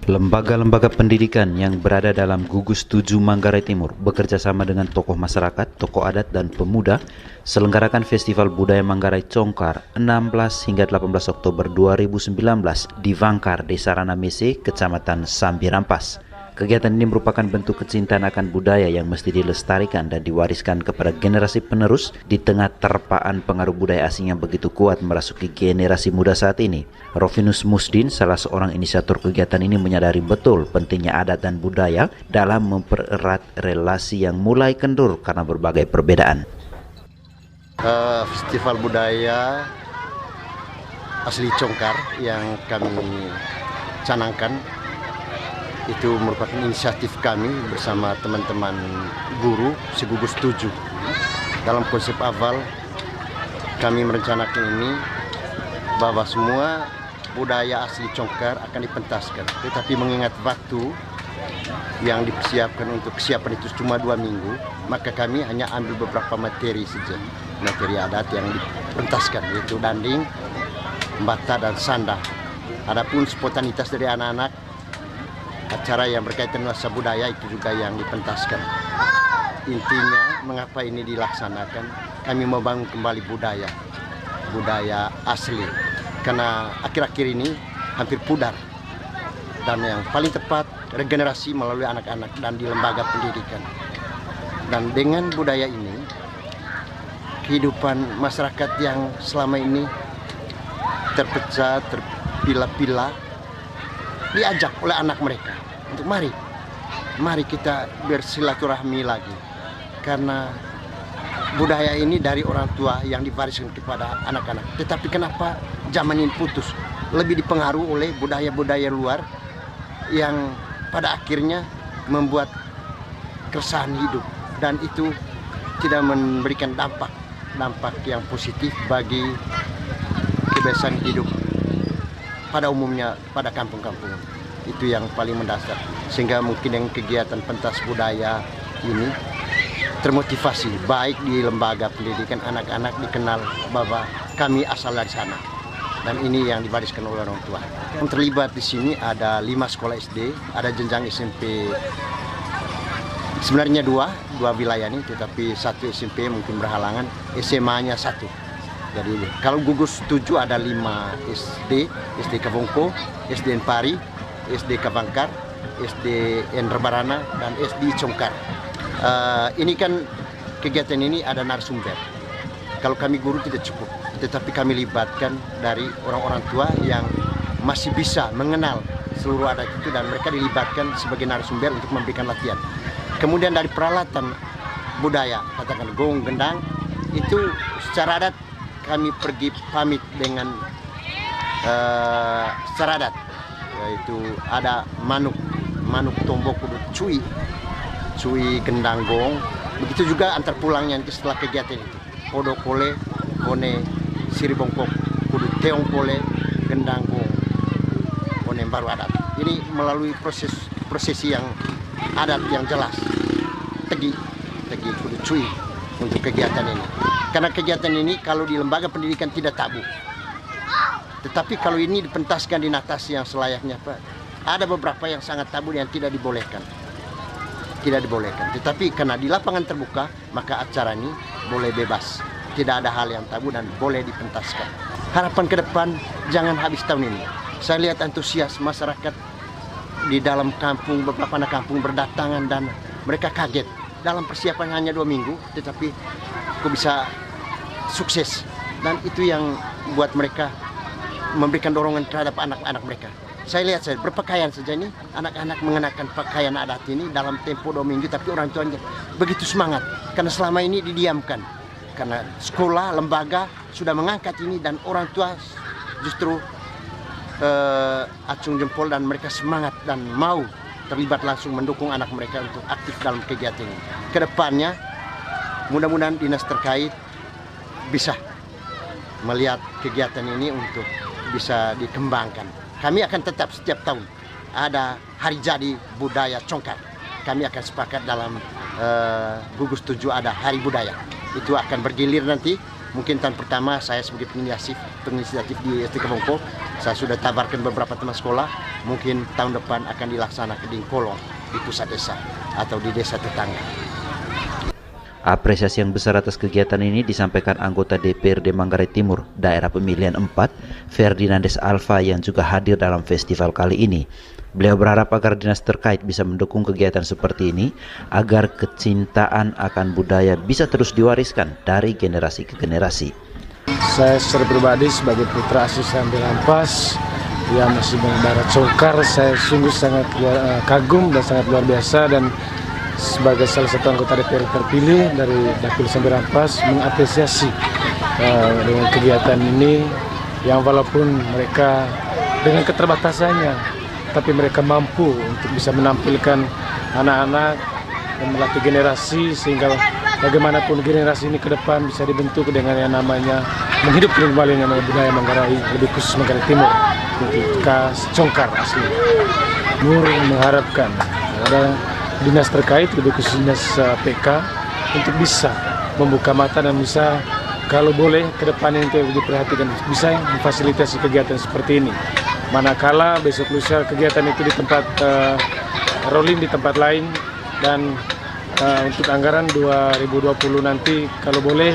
Lembaga-lembaga pendidikan yang berada dalam Gugus 7 Manggarai Timur bekerja sama dengan tokoh masyarakat, tokoh adat dan pemuda selenggarakan Festival Budaya Manggarai Congkar 16 hingga 18 Oktober 2019 di Vangkar, Desa Ranamese, Kecamatan Sambirampas. Kegiatan ini merupakan bentuk kecintaan akan budaya yang mesti dilestarikan dan diwariskan kepada generasi penerus di tengah terpaan pengaruh budaya asing yang begitu kuat merasuki generasi muda saat ini. Rofinus Musdin, salah seorang inisiator kegiatan ini, menyadari betul pentingnya adat dan budaya dalam mempererat relasi yang mulai kendur karena berbagai perbedaan. Festival budaya asli Congkar yang kami canangkan itu merupakan inisiatif kami bersama teman-teman guru Segugus 7. Dalam konsep awal kami merencanakan ini bahwa semua budaya asli Congkar akan dipentaskan, tetapi mengingat waktu yang dipersiapkan untuk kesiapan itu cuma 2 minggu, maka kami hanya ambil beberapa materi saja, materi adat yang dipentaskan, yaitu danding, bata dan sanda. Adapun spontanitas dari anak-anak, acara yang berkaitan dengan budaya itu juga yang dipentaskan. Intinya mengapa ini dilaksanakan, kami membangun kembali budaya asli, karena akhir-akhir ini hampir pudar, dan yang paling tepat regenerasi melalui anak-anak dan di lembaga pendidikan. Dan dengan budaya ini, kehidupan masyarakat yang selama ini terpecah, terpilah-pilah, diajak oleh anak mereka untuk mari kita bersilaturahmi lagi, karena budaya ini dari orang tua yang diwariskan kepada anak-anak. Tetapi kenapa zaman ini putus, lebih dipengaruhi oleh budaya-budaya luar yang pada akhirnya membuat keresahan hidup, dan itu tidak memberikan dampak yang positif bagi kebiasaan hidup pada umumnya pada kampung-kampung. Itu yang paling mendasar, sehingga mungkin yang kegiatan pentas budaya ini termotivasi, baik di lembaga pendidikan anak-anak dikenal bahwa kami asal dari sana, dan ini yang diwariskan oleh orang tua. Yang terlibat di sini ada 5 sekolah SD, ada jenjang SMP, sebenarnya dua wilayah ini, tetapi 1 SMP mungkin berhalangan, SMA-nya 1. Jadi kalau gugus 7 ada 5 SD, SD Kavongko, SD Pari, SD Kavangkar, SD Rebarana, dan SD Congkar. Ini kan kegiatan ini ada narasumber. Kalau kami guru tidak cukup, tetapi kami libatkan dari orang-orang tua yang masih bisa mengenal seluruh adat itu, dan mereka dilibatkan sebagai narasumber untuk memberikan latihan. Kemudian dari peralatan budaya, katakan gong, gendang, itu secara adat kami pergi pamit dengan secara adat, yaitu ada manuk tombok kudu cuy gendang gong. Begitu juga antar pulangnya nanti setelah kegiatan itu, podo kole kone siri bongkok kudu teong kole gendang gong kone baru adat. Ini melalui prosesi yang adat yang jelas, tegi kudu cuy untuk kegiatan ini. Karena kegiatan ini kalau di lembaga pendidikan tidak tabu, tetapi kalau ini dipentaskan di natasi yang selayaknya, Pak, ada beberapa yang sangat tabu yang tidak dibolehkan. Tetapi karena di lapangan terbuka, maka acara ini boleh bebas. Tidak ada hal yang tabu dan boleh dipentaskan. Harapan ke depan, jangan habis tahun ini. Saya lihat antusias masyarakat di dalam kampung, beberapa anak kampung berdatangan, dan mereka kaget. Dalam persiapan hanya 2 minggu, tetapi kok bisa sukses. Dan itu yang buat mereka memberikan dorongan terhadap anak-anak mereka. Saya lihat berpakaian saja ini, anak-anak mengenakan pakaian adat ini dalam tempo 2 minggu, tapi orang tuanya begitu semangat, karena selama ini didiamkan. Karena sekolah, lembaga sudah mengangkat ini, dan orang tua justru acung jempol, dan mereka semangat dan mau terlibat langsung mendukung anak mereka untuk aktif dalam kegiatan ini. Kedepannya mudah-mudahan dinas terkait bisa melihat kegiatan ini untuk bisa dikembangkan. Kami akan tetap setiap tahun ada hari jadi budaya Congkar. Kami akan sepakat dalam gugus 7 ada hari budaya. Itu akan bergilir nanti Mungkin tahun pertama saya sebagai penginisiatif di SD Kebongko, saya sudah tabarkan beberapa teman sekolah. Mungkin tahun depan akan dilaksanakan di Kolong, di pusat desa atau di desa tetangga. Apresiasi yang besar atas kegiatan ini disampaikan anggota DPRD Manggarai Timur, daerah pemilihan 4, Ferdinandes Alfa yang juga hadir dalam festival kali ini. Beliau berharap agar dinas terkait bisa mendukung kegiatan seperti ini agar kecintaan akan budaya bisa terus diwariskan dari generasi ke generasi. Saya secara pribadi sebagai putra asli Sambil Ampas yang masih mengembara Congkar, saya sungguh sangat kagum dan sangat luar biasa, dan sebagai salah satu anggota DPR terpilih dari Dapil Sambil Ampas mengapresiasi dengan kegiatan ini yang walaupun mereka dengan keterbatasannya tapi mereka mampu untuk bisa menampilkan anak-anak dan melatih generasi sehingga bagaimanapun generasi ini ke depan bisa dibentuk dengan yang namanya menghidupkan kembali namanya budaya Manggarai, lebih khusus Manggarai Timur, khas Congkar asli. Nur mengharapkan ada dinas terkait, lebih khusus dinas PK, untuk bisa membuka mata dan bisa kalau boleh ke depan itu diperhatikan, bisa memfasilitasi kegiatan seperti ini. Manakala besok lusa kegiatan itu di tempat rolling di tempat lain, dan untuk anggaran 2020 nanti kalau boleh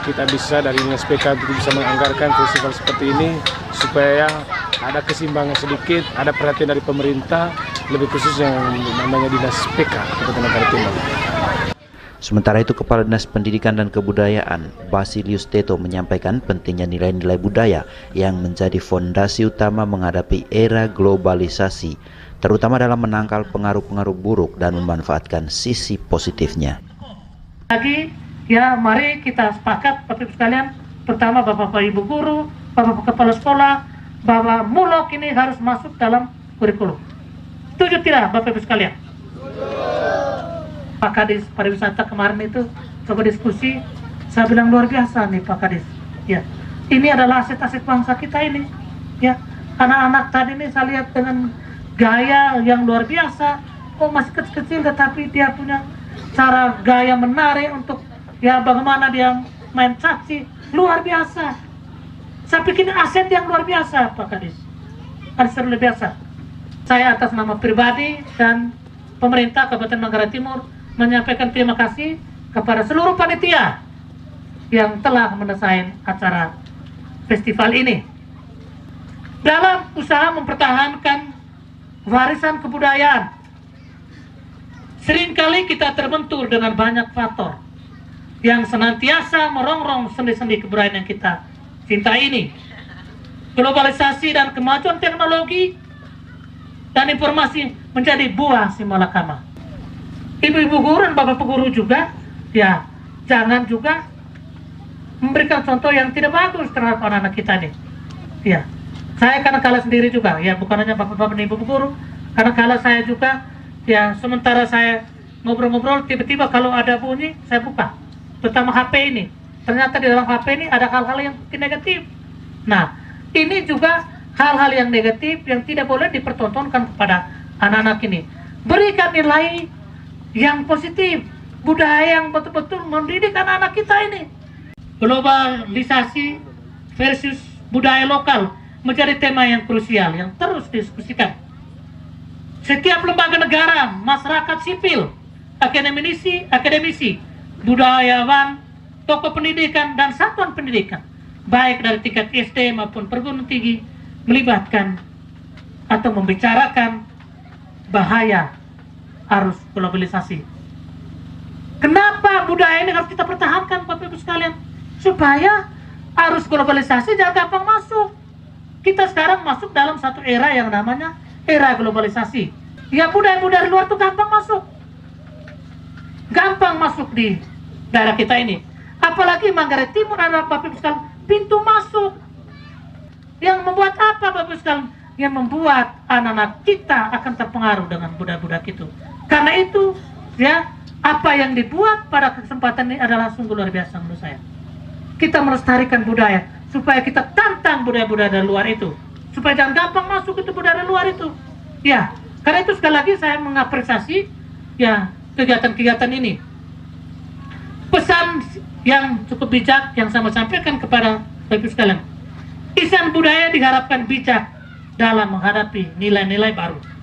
kita bisa dari Dinas PK bisa menganggarkan festival seperti ini supaya ada keseimbangan sedikit, ada perhatian dari pemerintah, lebih khusus yang namanya Dinas PK Kabupaten Manggarai Timur. Sementara itu, Kepala Dinas Pendidikan dan Kebudayaan Basilius Teto menyampaikan pentingnya nilai-nilai budaya yang menjadi fondasi utama menghadapi era globalisasi, terutama dalam menangkal pengaruh-pengaruh buruk dan memanfaatkan sisi positifnya. Lagi, ya mari kita sepakat Bapak Ibu sekalian, pertama Bapak Ibu guru, Bapak Kepala Sekolah, bahwa mulok ini harus masuk dalam kurikulum. Setuju tidak Bapak Ibu sekalian? Pak Kadis pariwisata kemarin itu coba diskusi, saya bilang luar biasa nih Pak Kadis. Ya, ini adalah aset-aset bangsa kita ini. Ya, anak-anak tadi ini saya lihat dengan gaya yang luar biasa. Oh masih kecil-kecil tetapi dia punya cara gaya menarik untuk ya bagaimana dia main caci, luar biasa. Saya pikir aset yang luar biasa Pak Kadis. Aset luar biasa. Saya atas nama pribadi dan pemerintah Kabupaten Manggarai Timur menyampaikan terima kasih kepada seluruh panitia yang telah mendesain acara festival ini. Dalam usaha mempertahankan warisan kebudayaan, seringkali kita terbentur dengan banyak faktor yang senantiasa merongrong sendi-sendi kebudayaan yang kita cintai ini. Globalisasi dan kemajuan teknologi dan informasi menjadi buah si malakama. Ibu-ibu guru dan bapak guru juga, ya jangan juga memberikan contoh yang tidak bagus terhadap anak-anak kita nih. Ya, saya kadang-kala sendiri juga, ya bukan hanya bapak-bapak dan ibu guru, kadang-kala saya juga, ya sementara saya ngobrol-ngobrol, tiba-tiba kalau ada bunyi, saya buka, terutama HP ini. Ternyata di dalam HP ini ada hal-hal yang negatif. Nah, ini juga hal-hal yang negatif yang tidak boleh dipertontonkan kepada anak-anak ini. Berikan nilai yang positif, budaya yang betul-betul mendidik anak-anak kita ini. Globalisasi versus budaya lokal menjadi tema yang krusial yang terus didiskusikan. Setiap lembaga negara, masyarakat sipil, akademisi, budayawan, tokoh pendidikan dan satuan pendidikan, baik dari tingkat SD maupun perguruan tinggi, melibatkan atau membicarakan bahaya arus globalisasi. Kenapa budaya ini harus kita pertahankan Bapak Ibu sekalian? Supaya arus globalisasi jangan gampang masuk. Kita sekarang masuk dalam satu era yang namanya era globalisasi. Ya budaya-budaya luar itu gampang masuk. Gampang masuk di daerah kita ini. Apalagi Manggarai Timur adalah Bapak Ibu sekalian pintu masuk. Yang membuat apa Bapak Ibu sekalian? Yang membuat anak-anak kita akan terpengaruh dengan budaya-budaya itu. Karena itu, ya, apa yang dibuat pada kesempatan ini adalah sungguh luar biasa menurut saya. Kita melestarikan budaya, supaya kita tantang budaya-budaya dari luar itu. Supaya jangan gampang masuk itu budaya dari luar itu. Ya, karena itu sekali lagi saya mengapresiasi, ya, kegiatan-kegiatan ini. Pesan yang cukup bijak yang saya mau sampaikan kepada Bapak Ibu sekalian. Insan budaya diharapkan bijak dalam menghadapi nilai-nilai baru.